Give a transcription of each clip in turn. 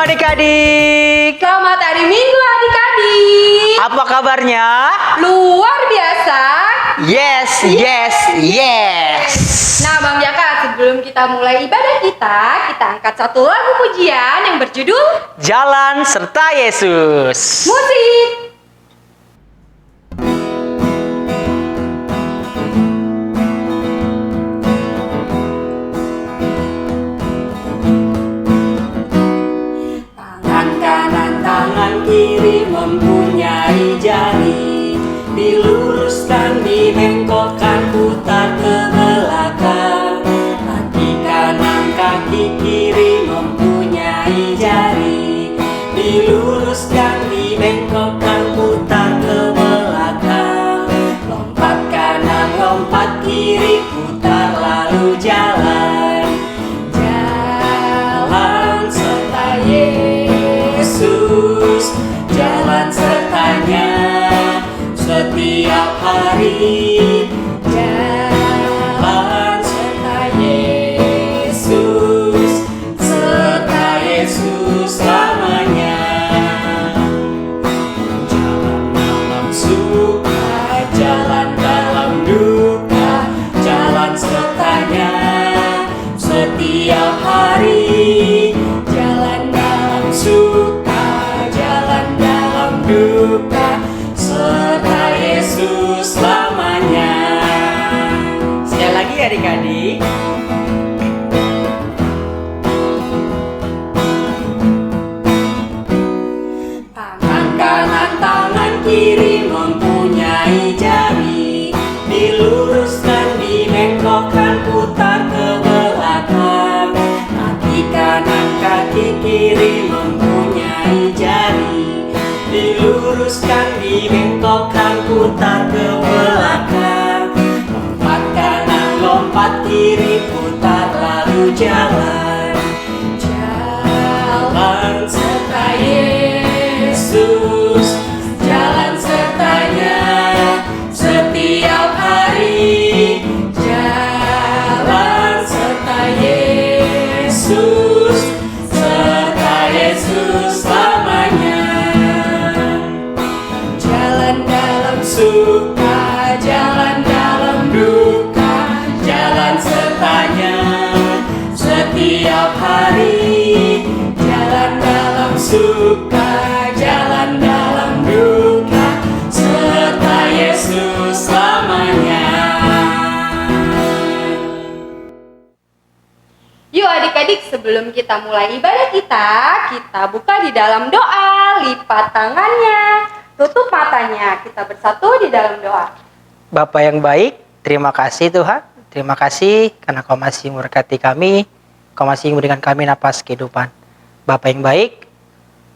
adik-adik. Selamat hari Minggu adik-adik. Apa kabarnya? Luar biasa. Yes. Nah Bang Jaka, sebelum kita mulai ibadah kita angkat satu lagu pujian yang berjudul Jalan serta Yesus. Musik. Tangan kanan, tangan kiri mempunyai jari, diluruskan, dibengkokkan, putar ke belakang. Kaki kanan, kaki kiri mempunyai jari, diluruskan, dibengkokkan, putar ke belakang. Lompat kanan, lompat kiri, putar lalu jalan. Jalan serta Yesus, jalan sertanya setiap hari. Jalan serta Yesus, serta Yesus selamanya. Jalan dalam suka, jalan dalam duka, jalan sertanya setiap hari. Jalan dalam suka, jalan dalam duka, serta Yesus selamanya. Sekali lagi adik-adik. Tangan kanan, tangan kiri mempunyai jari, diluruskan, dibengkokkan, putar ke belakang. Kaki kanan, kaki kiri mempunyai jari, diluruskan, dibengkokkan, putar ke belakang. Lompat kanan, lompat kiri, putar lalu jalan. Jalan serta Yesus, jalan sertanya setiap hari. Jalan serta Yesus, serta Yesus selamanya. Jalan dalam suka, jalan dalam duka, jalan sertanya setiap hari. Jalan dalam suka, jalan dalam duka, serta Yesus selamanya. Yuk adik-adik, sebelum kita mulai ibadah kita buka di dalam doa. Lipat tangannya, tutup matanya, kita bersatu di dalam doa. Bapa yang baik, terima kasih Tuhan. Terima kasih karena Kau masih memberkati kami. Kau masih memberikan kami napas kehidupan. Bapa yang baik,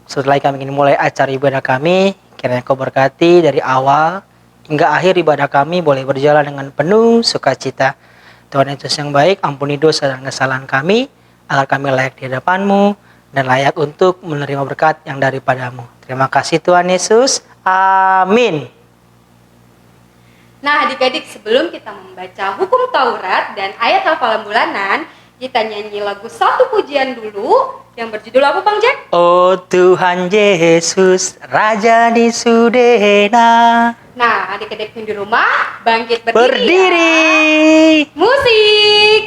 setelah kami ingin mulai acara ibadah kami, kiranya Kau berkati dari awal hingga akhir ibadah kami boleh berjalan dengan penuh sukacita. Tuhan Yesus yang baik, ampuni dosa dan kesalahan kami, agar kami layak di hadapan-Mu dan layak untuk menerima berkat yang daripada-Mu. Terima kasih Tuhan Yesus. Amin. Nah adik-adik, sebelum kita membaca hukum Taurat dan ayat hafalan bulanan, kita nyanyi lagu satu pujian dulu yang berjudul apa Bang Jack? Oh Tuhan Yesus, Raja di Sudena. Nah adik-adik yang di rumah bangkit berdiri. Berdiri. Ya. Musik.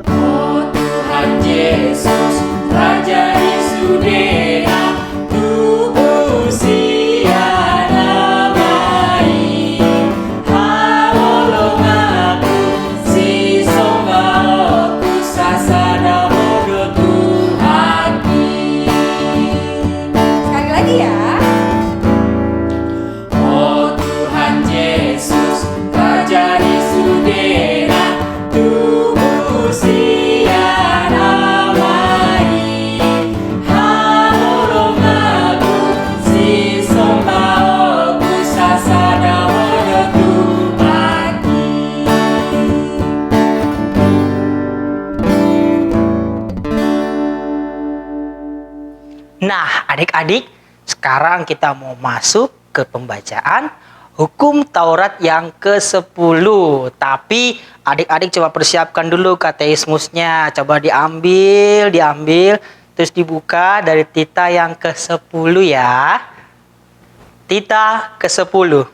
Oh Tuhan Yesus, Raja di Sudena, tubuh sia damai. Halolong aku, si sombaku, sasana bodoh Tuhaki. Sekali lagi ya. Oh Tuhan Yesus, Raja di Sudena, tubuh sia damai. Halolong aku, si sombaku, sasana bodoh Tuhaki. Nah, adik-adik, sekarang kita mau masuk ke pembacaan hukum Taurat yang ke-10. Tapi adik-adik coba persiapkan dulu katekismusnya. Coba diambil, terus dibuka dari tita yang ke-10 ya. Tita ke-10.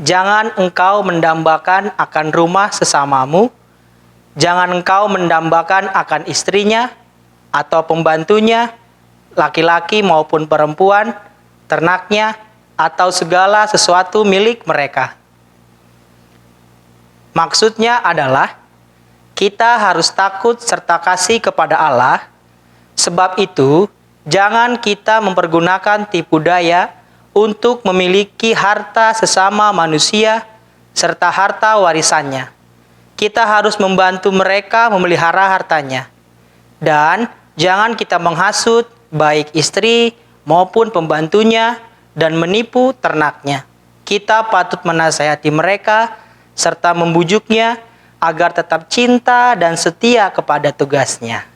Jangan engkau mendambakan akan rumah sesamamu. Jangan engkau mendambakan akan istrinya atau pembantunya, laki-laki maupun perempuan, ternaknya, atau segala sesuatu milik mereka. Maksudnya adalah kita harus takut serta kasih kepada Allah. Sebab itu, jangan kita mempergunakan tipu daya untuk memiliki harta sesama manusia serta harta warisannya. Kita harus membantu mereka memelihara hartanya. Dan jangan kita menghasut baik istri maupun pembantunya dan menipu ternaknya. Kita patut menasihati mereka serta membujuknya agar tetap cinta dan setia kepada tugasnya.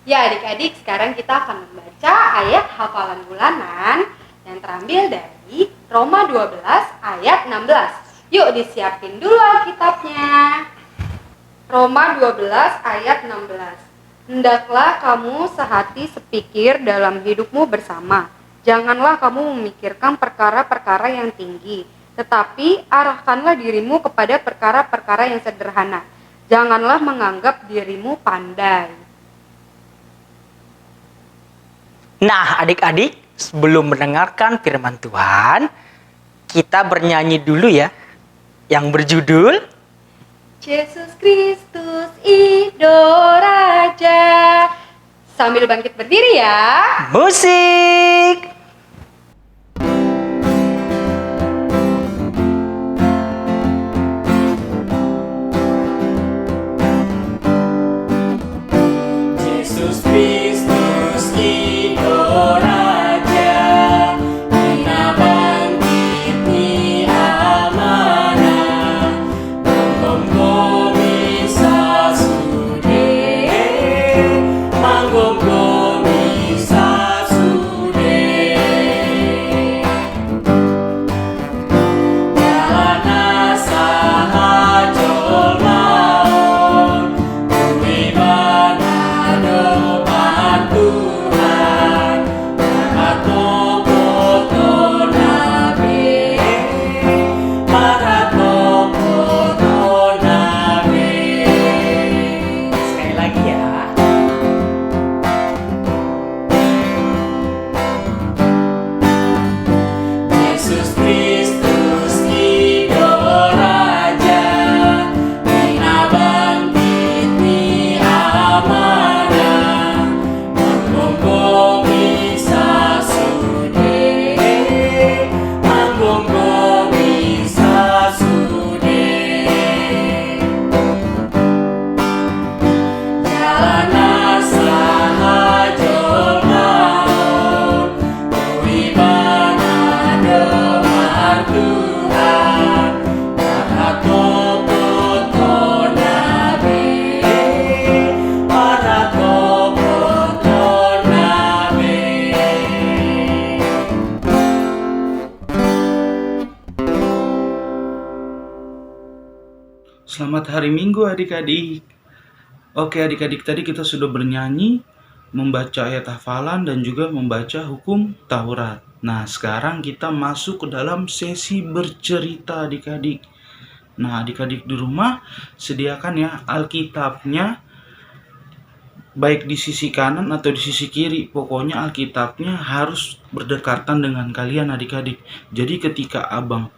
Ya adik-adik, sekarang kita akan membaca ayat hafalan bulanan yang terambil dari Roma 12 ayat 16. Yuk disiapin dulu Alkitabnya. Roma 12 ayat 16. Hendaklah kamu sehati sepikir dalam hidupmu bersama. Janganlah kamu memikirkan perkara-perkara yang tinggi, tetapi arahkanlah dirimu kepada perkara-perkara yang sederhana. Janganlah menganggap dirimu pandai. Nah, adik-adik, sebelum mendengarkan firman Tuhan, kita bernyanyi dulu ya, yang berjudul Yesus Kristus Ido Raja. Sambil bangkit berdiri ya. Musik. Yesus Kristus Ido Raja, Dina bangkiti amanah, manggomi sasude, manggomi sasude. Jalan asaha jolmaon, wibana depan Tuhan, para tokoh nabi, para tokoh nabi. Sekali lagi ya. Yesus Kristus Ido Raja, Dina bangkiti amanah, manggomi sasude, manggomi sasude. Jalan asaha jolmaon, wibana depan Tuhan, para tokoh nabi, para tokoh nabi. Selamat hari Minggu adik-adik. Oke adik-adik, tadi kita sudah bernyanyi, membaca ayat hafalan dan juga membaca hukum Taurat. Nah sekarang kita masuk ke dalam sesi bercerita adik-adik. Nah adik-adik di rumah sediakan ya Alkitabnya, baik di sisi kanan atau di sisi kiri. Pokoknya Alkitabnya harus berdekatan dengan kalian adik-adik. Jadi ketika abang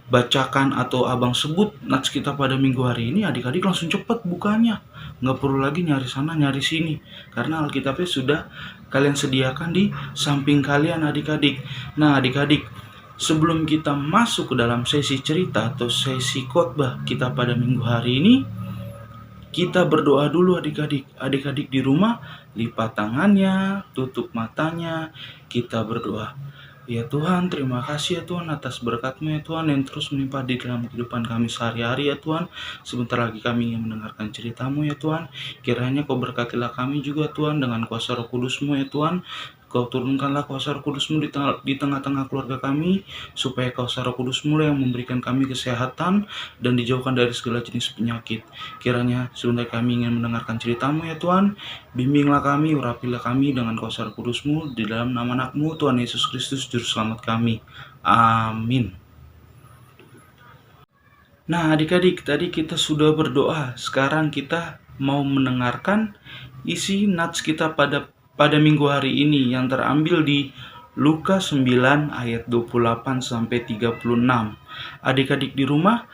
bacakan atau abang sebut nats kita pada minggu hari ini, adik-adik langsung cepat bukanya, nggak perlu lagi nyari sana nyari sini, karena Alkitabnya sudah kalian sediakan di samping kalian adik-adik. Nah adik-adik, sebelum kita masuk ke dalam sesi cerita atau sesi khotbah kita pada minggu hari ini, kita berdoa dulu adik-adik. Adik-adik di rumah lipat tangannya, tutup matanya, kita berdoa. Ya Tuhan, terima kasih ya Tuhan atas berkat-Mu ya Tuhan yang terus menimpa di dalam kehidupan kami sehari-hari ya Tuhan. Sebentar lagi kami ingin mendengarkan cerita-Mu ya Tuhan. Kiranya Kau berkatilah kami juga Tuhan dengan kuasa Roh Kudus-Mu ya Tuhan. Kau turunkanlah kuasa Roh Kudus-Mu di tengah-tengah keluarga kami, supaya kuasa Roh Kudus-Mu yang memberikan kami kesehatan dan dijauhkan dari segala jenis penyakit. Kiranya sebentar kami ingin mendengarkan cerita-Mu ya Tuhan. Bimbinglah kami, urapilah kami dengan kuasa Roh Kudus-Mu di dalam nama anak-Mu, Tuhan Yesus Kristus, Juru Selamat kami. Amin. Nah adik-adik, tadi kita sudah berdoa. Sekarang kita mau mendengarkan isi nats kita pada minggu hari ini yang terambil di Lukas 9 ayat 28 sampai 36. Adik-adik di rumah,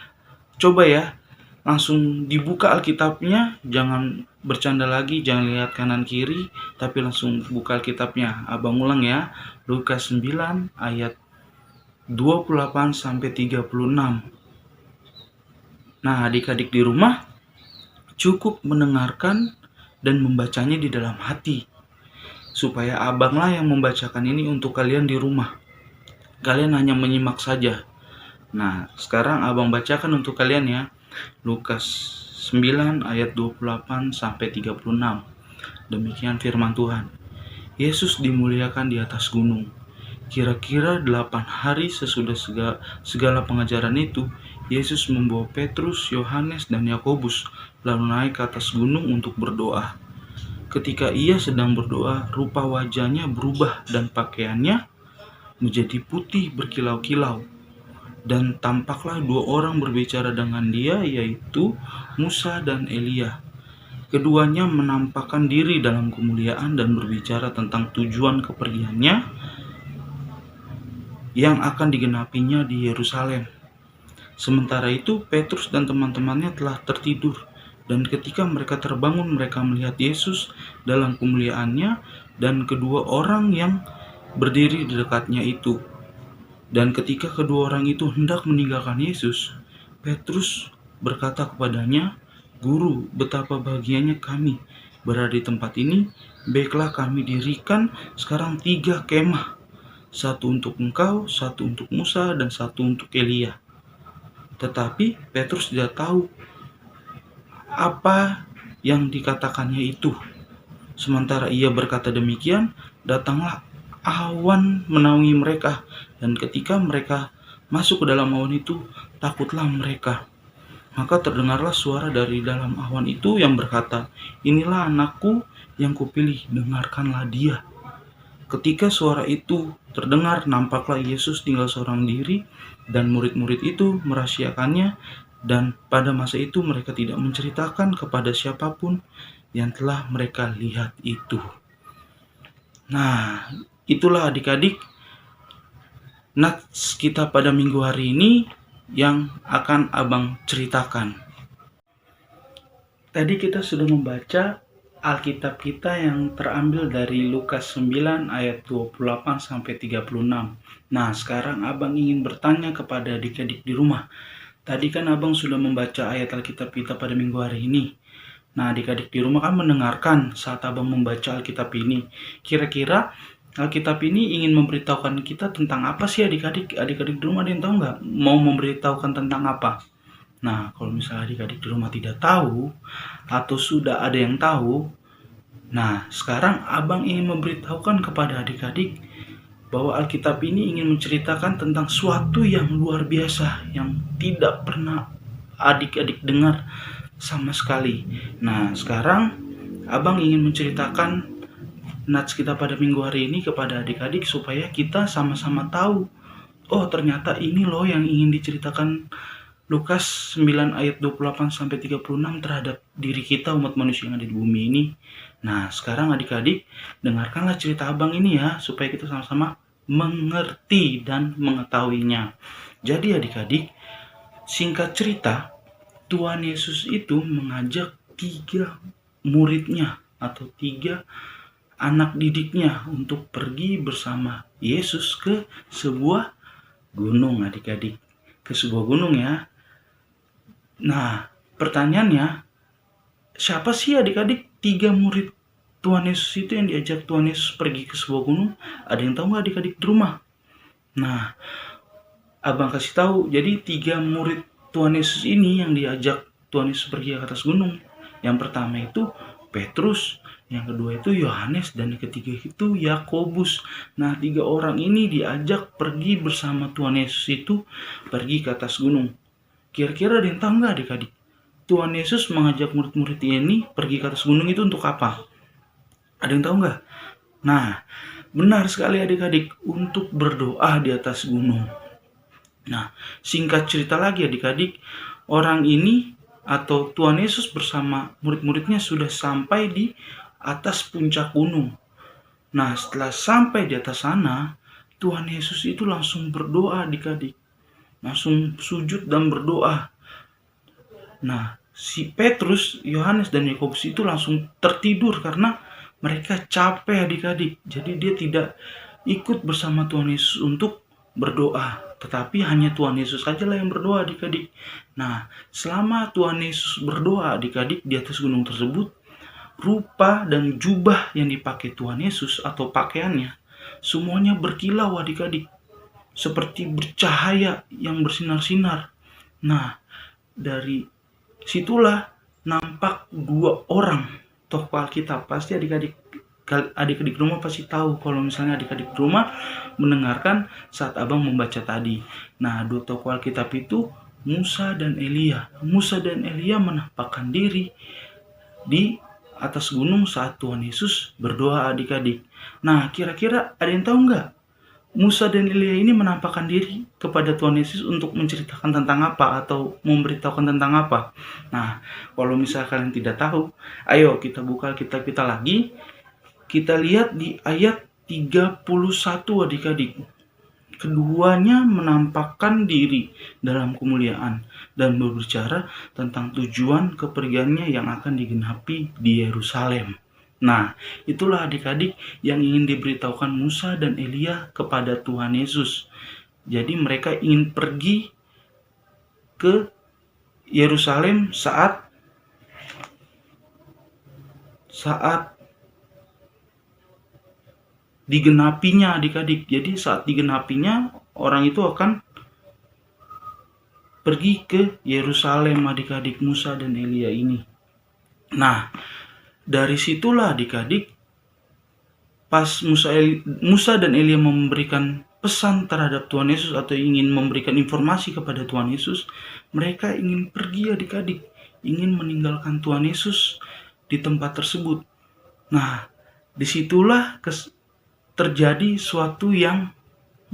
coba ya, langsung dibuka Alkitabnya, jangan bercanda lagi, jangan lihat kanan kiri, tapi langsung buka Alkitabnya. Abang ulang ya, Lukas 9 ayat 28 sampai 36. Nah, adik-adik di rumah cukup mendengarkan dan membacanya di dalam hati, supaya abanglah yang membacakan ini untuk kalian di rumah. Kalian hanya menyimak saja. Nah, sekarang abang bacakan untuk kalian ya. Lukas 9 ayat 28 sampai 36. Demikian firman Tuhan. Yesus dimuliakan di atas gunung. Kira-kira 8 hari sesudah segala pengajaran itu, Yesus membawa Petrus, Yohanes, dan Yakobus lalu naik ke atas gunung untuk berdoa. Ketika ia sedang berdoa, rupa wajahnya berubah dan pakaiannya menjadi putih berkilau-kilau. Dan tampaklah 2 orang berbicara dengan dia, yaitu Musa dan Elia. Keduanya menampakkan diri dalam kemuliaan dan berbicara tentang tujuan kepergiannya yang akan digenapinya di Yerusalem. Sementara itu, Petrus dan teman-temannya telah tertidur. Dan ketika mereka terbangun, mereka melihat Yesus dalam kemuliaannya dan kedua orang yang berdiri di dekatnya itu. Dan ketika kedua orang itu hendak meninggalkan Yesus, Petrus berkata kepadanya, "Guru, betapa bahagianya kami berada di tempat ini. Baiklah, kami dirikan sekarang 3 kemah. 1 untuk engkau, 1 untuk Musa, dan 1 untuk Elia." Tetapi Petrus tidak tahu apa yang dikatakannya itu. Sementara ia berkata demikian, datanglah awan menaungi mereka, dan ketika mereka masuk ke dalam awan itu, takutlah mereka. Maka terdengarlah suara dari dalam awan itu yang berkata, "Inilah anakku yang kupilih, dengarkanlah dia." Ketika suara itu terdengar, nampaklah Yesus tinggal seorang diri, dan murid-murid itu merahasiakannya. Dan pada masa itu mereka tidak menceritakan kepada siapapun yang telah mereka lihat itu. Nah, itulah adik-adik nats kita pada minggu hari ini yang akan abang ceritakan. Tadi kita sudah membaca Alkitab kita yang terambil dari Lukas 9 ayat 28 sampai 36. Nah, sekarang abang ingin bertanya kepada adik-adik di rumah. Tadi kan abang sudah membaca ayat Alkitab kita pada minggu hari ini. Nah, adik-adik di rumah kan mendengarkan saat abang membaca Alkitab ini. Kira-kira Alkitab ini ingin memberitahukan kita tentang apa sih adik-adik? Adik-adik di rumah ada yang tahu nggak? Mau memberitahukan tentang apa? Nah, kalau misalnya adik-adik di rumah tidak tahu, atau sudah ada yang tahu, nah sekarang abang ingin memberitahukan kepada adik-adik bahwa Alkitab ini ingin menceritakan tentang suatu yang luar biasa yang tidak pernah adik-adik dengar sama sekali. Nah, sekarang abang ingin menceritakan nats kita pada minggu hari ini kepada adik-adik supaya kita sama-sama tahu, oh ternyata ini loh yang ingin diceritakan Lukas 9 ayat 28 sampai 36 terhadap diri kita, umat manusia yang ada di bumi ini. Nah, sekarang adik-adik dengarkanlah cerita abang ini ya, supaya kita sama-sama mengerti dan mengetahuinya. Jadi adik-adik, singkat cerita, Tuhan Yesus itu mengajak 3 muridnya atau 3 anak didiknya untuk pergi bersama Yesus ke sebuah gunung adik-adik. Ke sebuah gunung ya. Nah, pertanyaannya, siapa sih adik-adik 3 murid Tuhan Yesus itu yang diajak Tuhan Yesus pergi ke sebuah gunung? Ada yang tahu nggak adik-adik di rumah? Nah, abang kasih tahu. Jadi 3 murid Tuhan Yesus ini yang diajak Tuhan Yesus pergi ke atas gunung. Yang pertama itu Petrus, yang kedua itu Yohanes, dan yang ketiga itu Yakobus. Nah, 3 orang ini diajak pergi bersama Tuhan Yesus itu pergi ke atas gunung. Kira-kira ada yang tahu nggak adik-adik? Tuhan Yesus mengajak murid-murid ini pergi ke atas gunung itu untuk apa? Ada yang tahu nggak? Nah, benar sekali adik-adik, untuk berdoa di atas gunung. Nah, singkat cerita lagi adik-adik, orang ini atau Tuhan Yesus bersama murid-muridnya sudah sampai di atas puncak gunung. Nah, setelah sampai di atas sana, Tuhan Yesus itu langsung berdoa adik-adik. Langsung sujud dan berdoa. Nah, si Petrus, Yohanes, dan Yakobus itu langsung tertidur karena mereka capek adik-adik. Jadi dia tidak ikut bersama Tuhan Yesus untuk berdoa, tetapi hanya Tuhan Yesus sajalah yang berdoa adik-adik. Nah, selama Tuhan Yesus berdoa adik-adik di atas gunung tersebut, rupa dan jubah yang dipakai Tuhan Yesus atau pakaiannya semuanya berkilau adik-adik, seperti bercahaya yang bersinar-sinar. Nah, dari situlah nampak 2 orang tokoh Alkitab. Pasti adik-adik rumah pasti tahu kalau misalnya adik-adik rumah mendengarkan saat abang membaca tadi. Nah, 2 tokoh Alkitab itu Musa dan Elia. Musa dan Elia menampakkan diri di atas gunung saat Tuhan Yesus berdoa adik-adik. Nah, kira-kira ada yang tahu nggak? Musa dan Elia ini menampakkan diri kepada Tuhan Yesus untuk menceritakan tentang apa atau memberitahukan tentang apa. Nah, kalau misalnya kalian tidak tahu, ayo kita buka Alkitab kita lagi. Kita lihat di ayat 31 adik-adik. Keduanya menampakkan diri dalam kemuliaan dan berbicara tentang tujuan kepergiannya yang akan digenapi di Yerusalem. Nah, itulah adik-adik yang ingin diberitahukan Musa dan Elia kepada Tuhan Yesus. Jadi mereka ingin pergi ke Yerusalem saat digenapinya adik-adik. Jadi saat digenapinya orang itu akan pergi ke Yerusalem adik-adik, Musa dan Elia ini. Nah, dari situlah adik-adik pas Musa dan Elia memberikan pesan terhadap Tuhan Yesus atau ingin memberikan informasi kepada Tuhan Yesus, mereka ingin pergi adik-adik, ingin meninggalkan Tuhan Yesus di tempat tersebut. Nah, disitulah terjadi suatu yang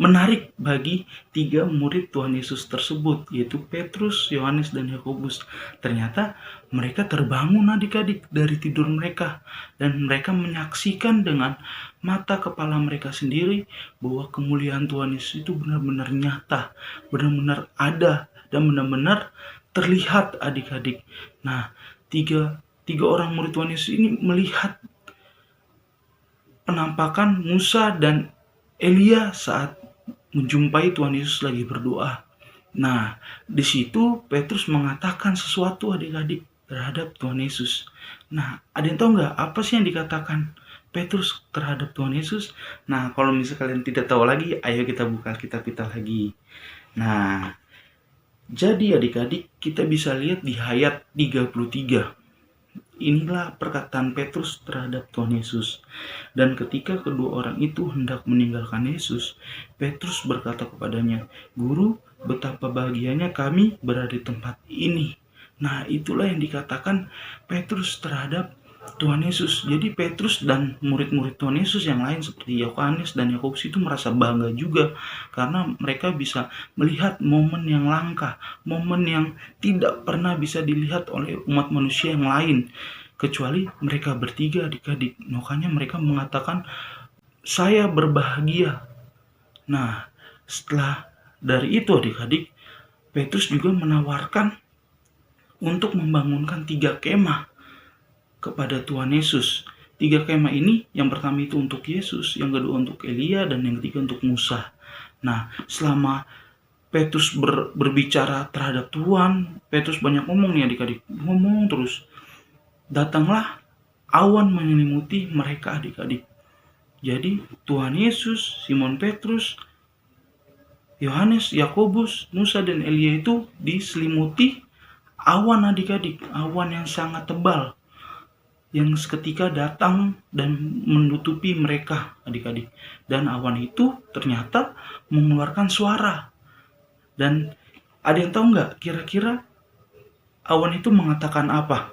menarik bagi 3 murid Tuhan Yesus tersebut, yaitu Petrus, Yohanes, dan Yakobus. Ternyata mereka terbangun adik-adik dari tidur mereka, dan mereka menyaksikan dengan mata kepala mereka sendiri bahwa kemuliaan Tuhan Yesus itu benar-benar nyata, benar-benar ada, dan benar-benar terlihat adik-adik. Nah, tiga orang murid Tuhan Yesus ini melihat penampakan Musa dan Elia saat menjumpai Tuhan Yesus lagi berdoa. Nah, di situ Petrus mengatakan sesuatu adik-adik terhadap Tuhan Yesus. Nah, ada yang tahu nggak apa sih yang dikatakan Petrus terhadap Tuhan Yesus? Nah, kalau misalnya kalian tidak tahu lagi, ayo kita buka Alkitab kita lagi. Nah, jadi adik-adik kita bisa lihat di ayat 33. Inilah perkataan Petrus terhadap Tuhan Yesus. Dan ketika kedua orang itu hendak meninggalkan Yesus, Petrus berkata kepadanya, "Guru, betapa bahagianya kami berada di tempat ini." Nah, itulah yang dikatakan Petrus terhadap Tuhan Yesus. Jadi Petrus dan murid-murid Tuhan Yesus yang lain seperti Yohanes dan Yakobus itu merasa bangga juga karena mereka bisa melihat momen yang langka, momen yang tidak pernah bisa dilihat oleh umat manusia yang lain kecuali mereka bertiga adik-adik. Makanya mereka mengatakan, "Saya berbahagia." Nah, setelah dari itu adik-adik, Petrus juga menawarkan untuk membangunkan 3 kemah kepada Tuhan Yesus. 3 kemah ini, yang pertama itu untuk Yesus, yang kedua untuk Elia, dan yang ketiga untuk Musa. Nah, selama Petrus berbicara terhadap Tuhan, Petrus banyak ngomong nih adik-adik, ngomong terus. Datanglah awan menyelimuti mereka adik-adik. Jadi Tuhan Yesus, Simon Petrus, Yohanes, Yakobus, Musa, dan Elia itu diselimuti awan adik-adik, awan yang sangat tebal. yang seketika datang dan menutupi mereka, adik-adik. Dan awan itu ternyata mengeluarkan suara. Dan ada yang tahu nggak kira-kira awan itu mengatakan apa?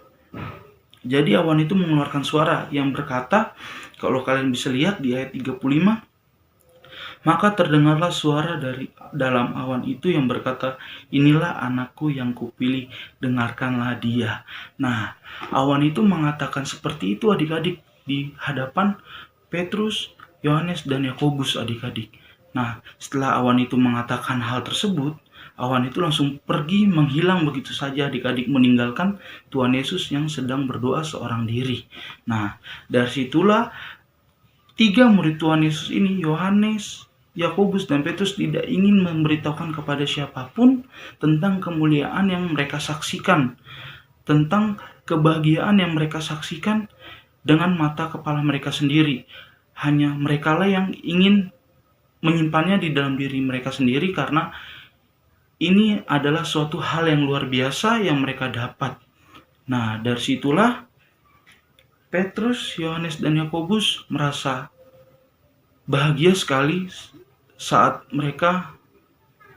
Jadi awan itu mengeluarkan suara yang berkata, kalau kalian bisa lihat di ayat 35, maka terdengarlah suara dari dalam awan itu yang berkata, inilah anakku yang kupilih, dengarkanlah dia. Nah, awan itu mengatakan seperti itu adik-adik di hadapan Petrus, Yohanes, dan Yakobus adik-adik. Nah, setelah awan itu mengatakan hal tersebut, awan itu langsung pergi menghilang begitu saja adik-adik, meninggalkan Tuhan Yesus yang sedang berdoa seorang diri. Nah, dari situlah 3 murid Tuhan Yesus ini, Yohanes, Yakobus, dan Petrus, tidak ingin memberitahukan kepada siapapun tentang kemuliaan yang mereka saksikan, tentang kebahagiaan yang mereka saksikan dengan mata kepala mereka sendiri. Hanya merekalah yang ingin menyimpannya di dalam diri mereka sendiri, karena ini adalah suatu hal yang luar biasa yang mereka dapat. Nah, dari situlah Petrus, Yohanes, dan Yakobus merasa bahagia sekali saat mereka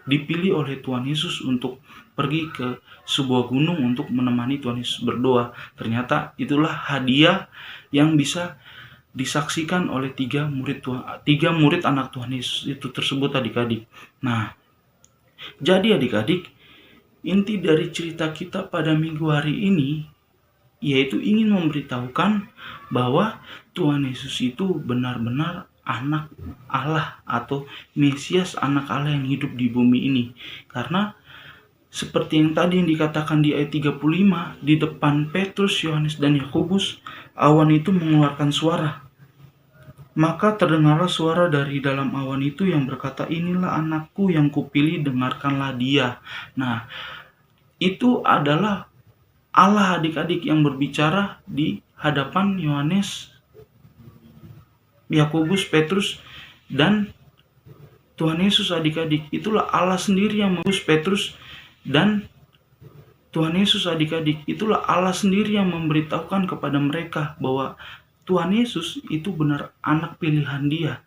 dipilih oleh Tuhan Yesus untuk pergi ke sebuah gunung untuk menemani Tuhan Yesus berdoa. Ternyata itulah hadiah yang bisa disaksikan oleh 3 murid anak Tuhan Yesus itu tersebut adik-adik. Nah, jadi adik-adik, inti dari cerita kita pada minggu hari ini yaitu ingin memberitahukan bahwa Tuhan Yesus itu benar-benar anak Allah atau Mesias, anak Allah yang hidup di bumi ini. Karena seperti yang tadi yang dikatakan di ayat 35, di depan Petrus, Yohanes, dan Yakobus, awan itu mengeluarkan suara. Maka terdengarlah suara dari dalam awan itu yang berkata, inilah anakku yang kupilih, dengarkanlah dia. Nah, itu adalah Allah adik-adik yang berbicara di hadapan Yohanes, Yakobus, Petrus, dan Tuhan Yesus adik-adik. Itulah Allah sendiri yang mengutus Petrus dan Tuhan Yesus adik-adik. Itulah Allah sendiri yang memberitahukan kepada mereka bahwa Tuhan Yesus itu benar anak pilihan dia,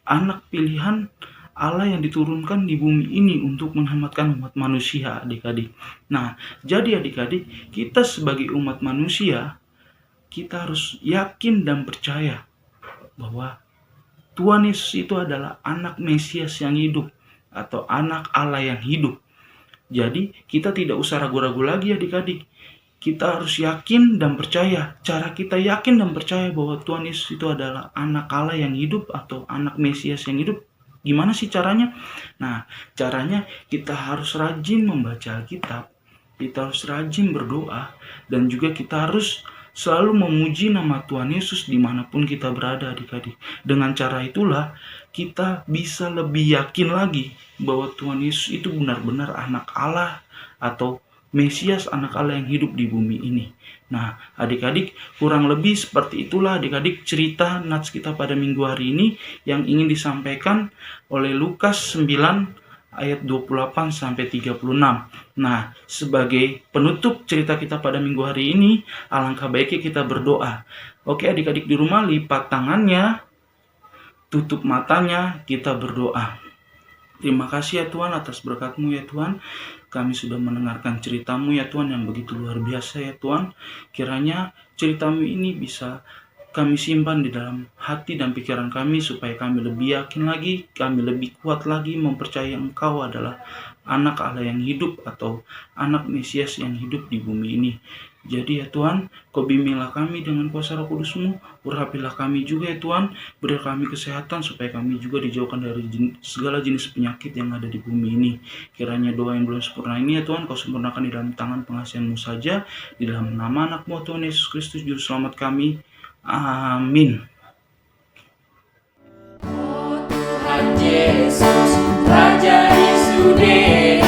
anak pilihan Allah yang diturunkan di bumi ini untuk menyelamatkan umat manusia adik-adik. Nah, jadi adik-adik, kita sebagai umat manusia, kita harus yakin dan percaya bahwa Tuhan Yesus itu adalah anak Mesias yang hidup atau anak Allah yang hidup. Jadi kita tidak usah ragu-ragu lagi adik-adik. Kita harus yakin dan percaya. Cara kita yakin dan percaya bahwa Tuhan Yesus itu adalah anak Allah yang hidup atau anak Mesias yang hidup. Gimana sih caranya? Nah, caranya kita harus rajin membaca Alkitab, kita harus rajin berdoa, dan juga kita harus selalu memuji nama Tuhan Yesus dimanapun kita berada adik-adik. Dengan cara itulah kita bisa lebih yakin lagi bahwa Tuhan Yesus itu benar-benar anak Allah atau Mesias, anak Allah yang hidup di bumi ini. Nah, adik-adik, kurang lebih seperti itulah adik-adik cerita nats kita pada minggu hari ini yang ingin disampaikan oleh Lukas 9 ayat 28 sampai 36. Nah, sebagai penutup cerita kita pada minggu hari ini, alangkah baiknya kita berdoa. Oke, adik-adik di rumah, lipat tangannya, tutup matanya, kita berdoa. Terima kasih ya Tuhan atas berkat-Mu ya Tuhan. Kami sudah mendengarkan cerita-Mu ya Tuhan yang begitu luar biasa ya Tuhan. Kiranya cerita-Mu ini bisa kami simpan di dalam hati dan pikiran kami supaya kami lebih yakin lagi, kami lebih kuat lagi mempercayai Engkau adalah anak Allah yang hidup atau anak Mesias yang hidup di bumi ini. Jadi ya Tuhan, Kau bimbinglah kami dengan kuasa Roh Kudus-Mu, urapilah kami juga ya Tuhan, beri kami kesehatan supaya kami juga dijauhkan dari segala jenis penyakit yang ada di bumi ini. Kiranya doa yang belum sempurna ini ya Tuhan, Kau sempurnakan di dalam tangan pengasihan-Mu saja, di dalam nama anak-Mu Tuhan Yesus Kristus Juru Selamat kami. Amin. Oh Tuhan Yesus, Raja di Sudera.